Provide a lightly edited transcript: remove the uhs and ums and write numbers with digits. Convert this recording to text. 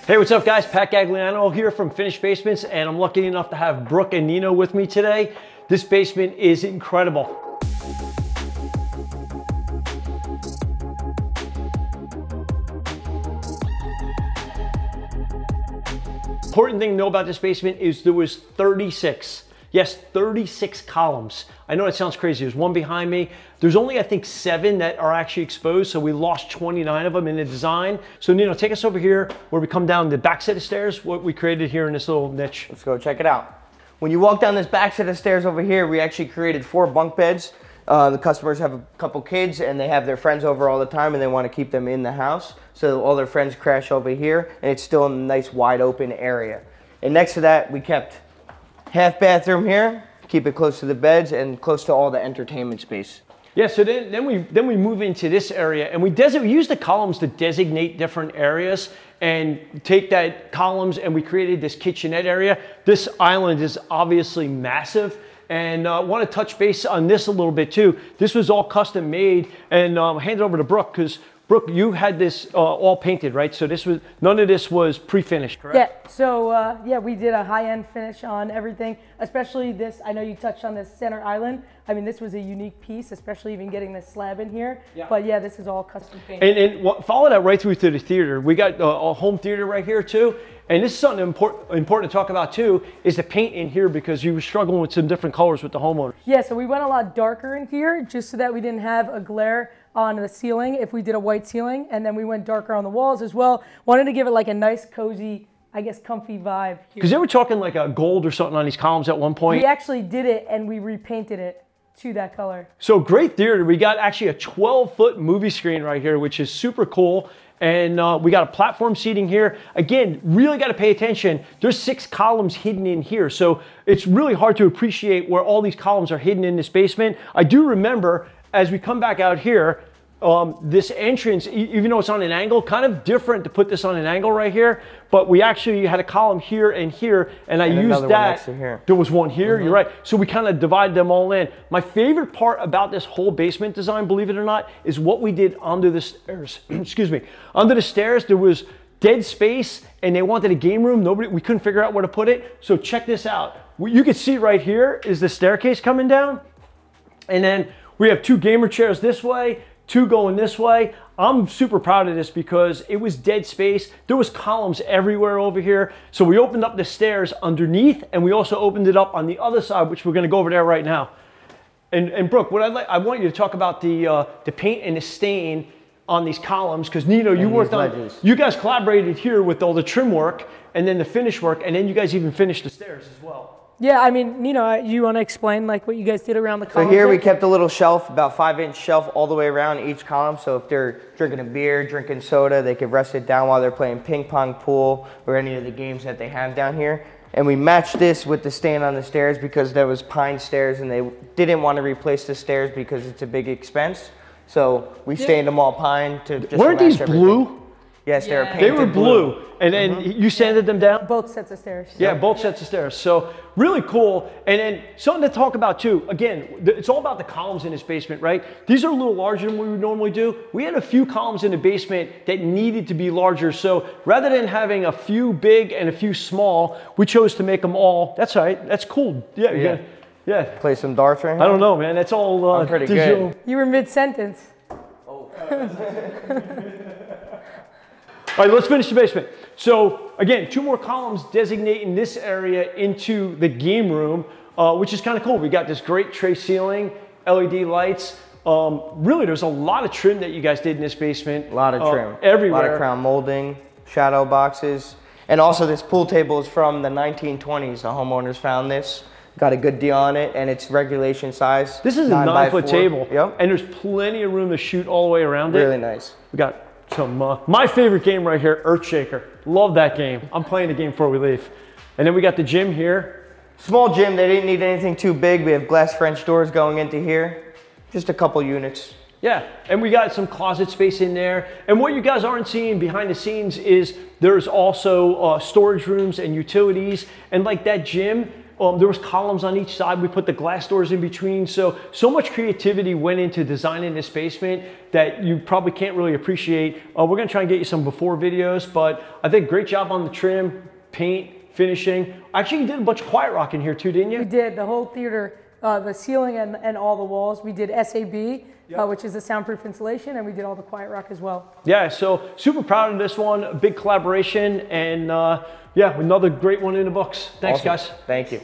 Hey, what's up guys? Pat Gagliano here from Finished Basements, and I'm lucky enough to have Brooke and Nino with me today. This basement is incredible. Important thing to know about this basement is there was 36. Yes, 36 columns. I know that sounds crazy. There's one behind me. There's only, I think, 7 that are actually exposed, so we lost 29 of them in the design. So Nino, take us over here where we come down the back set of stairs, what we created here in this little niche. Let's go check it out. When you walk down this back set of stairs over here, we actually created 4 bunk beds. The customers have a couple kids and they have their friends over all the time and they want to keep them in the house. So all their friends crash over here and it's still in a nice wide open area. And next to that, we kept half bathroom here, keep it close to the beds and close to all the entertainment space. Yeah, so then we move into this area and we use the columns to designate different areas and take that columns and we created this kitchenette area. This island is obviously massive, and I want to touch base on this a little bit too. This was all custom made, and hand it over to Brooke, because Brooke, you had this all painted, right? So this was, none of this was pre-finished, correct? Yeah, so yeah, we did a high-end finish on everything, especially this. I know you touched on this center island. I mean, this was a unique piece, especially even getting this slab in here. Yeah. But yeah, this is all custom painted. And follow that right through to the theater. We got a home theater right here too. And this is something important to talk about too, is the paint in here, because you were struggling with some different colors with the homeowners. Yeah, so we went a lot darker in here just so that we didn't have a glare on the ceiling if we did a white ceiling. And then we went darker on the walls as well. Wanted to give it like a nice, cozy, I guess, comfy vibe. Because they were talking like a gold or something on these columns at one point. We actually did it and we repainted it to that color. So great theater. We got actually a 12-foot movie screen right here, which is super cool. And we got a platform seating here. Again, really got to pay attention. There's 6 columns hidden in here. So it's really hard to appreciate where all these columns are hidden in this basement. I do remember as we come back out here, this entrance, even though it's on an angle, kind of different to put this on an angle right here, but we actually had a column here, and I used that. There was one here, you're right. So we kind of divided them all in. My favorite part about this whole basement design, believe it or not, is what we did under the stairs. Excuse me. Under the stairs, there was dead space, and they wanted a game room. We couldn't figure out where to put it. So check this out. What you can see right here is the staircase coming down, and then we have 2 gamer chairs this way, 2 going this way. I'm super proud of this because it was dead space. There was columns everywhere over here. So we opened up the stairs underneath, and we also opened it up on the other side, which we're gonna go over there right now. And Brooke, what I want you to talk about the paint and the stain on these columns, because Nino, you worked on, you guys collaborated here with all the trim work and then the finish work, and then you guys even finished the stairs as well. Yeah, I mean, Nino, you want to explain like what you guys did around the columns? So here we kept a little shelf, about 5-inch shelf all the way around each column. So if they're drinking a beer, drinking soda, they could rest it down while they're playing ping pong, pool, or any of the games that they have down here. And we matched this with the stain on the stairs because there was pine stairs and they didn't want to replace the stairs because it's a big expense. So we stained them all pine to just Weren't these blue? Yes, they were painted They were blue. And then you sanded them down? Both sets of stairs. Yeah, both sets of stairs. So really cool. And then something to talk about too. Again, it's all about the columns in this basement, right? These are a little larger than we would normally do. We had a few columns in the basement that needed to be larger. So rather than having a few big and a few small, we chose to make them all. That's all right. That's cool. Yeah. Yeah. Play some darts right here? I don't know, man. That's all pretty good. You were mid-sentence. Oh. All right, let's finish the basement. So again, 2 more columns designating this area into the game room, which is kind of cool. We got this great tray ceiling, LED lights. Really, there's a lot of trim that you guys did in this basement. A lot of trim. Everywhere. A lot of crown molding, shadow boxes. And also this pool table is from the 1920s. The homeowners found this. Got a good deal on it, and it's regulation size. This is a 9-foot table. Yep. And there's plenty of room to shoot all the way around it. Really nice. We got some, my favorite game right here, Earthshaker. Love that game. I'm playing the game before we leave. And then we got the gym here. Small gym, they didn't need anything too big. We have glass French doors going into here. Just a couple units. Yeah, and we got some closet space in there. And what you guys aren't seeing behind the scenes is there's also storage rooms and utilities. And like that gym, There was columns on each side. We put the glass doors in between. So much creativity went into designing this basement that you probably can't really appreciate. We're gonna try and get you some before videos, but I think great job on the trim, paint, finishing. Actually, you did a bunch of quiet rock in here too, didn't you? We did, the whole theater, the ceiling and all the walls. We did SAB, which is the soundproof insulation, and we did all the quiet rock as well. Yeah, so super proud of this one, a big collaboration, and yeah, another great one in the books. Thanks, Awesome. guys. Thank you.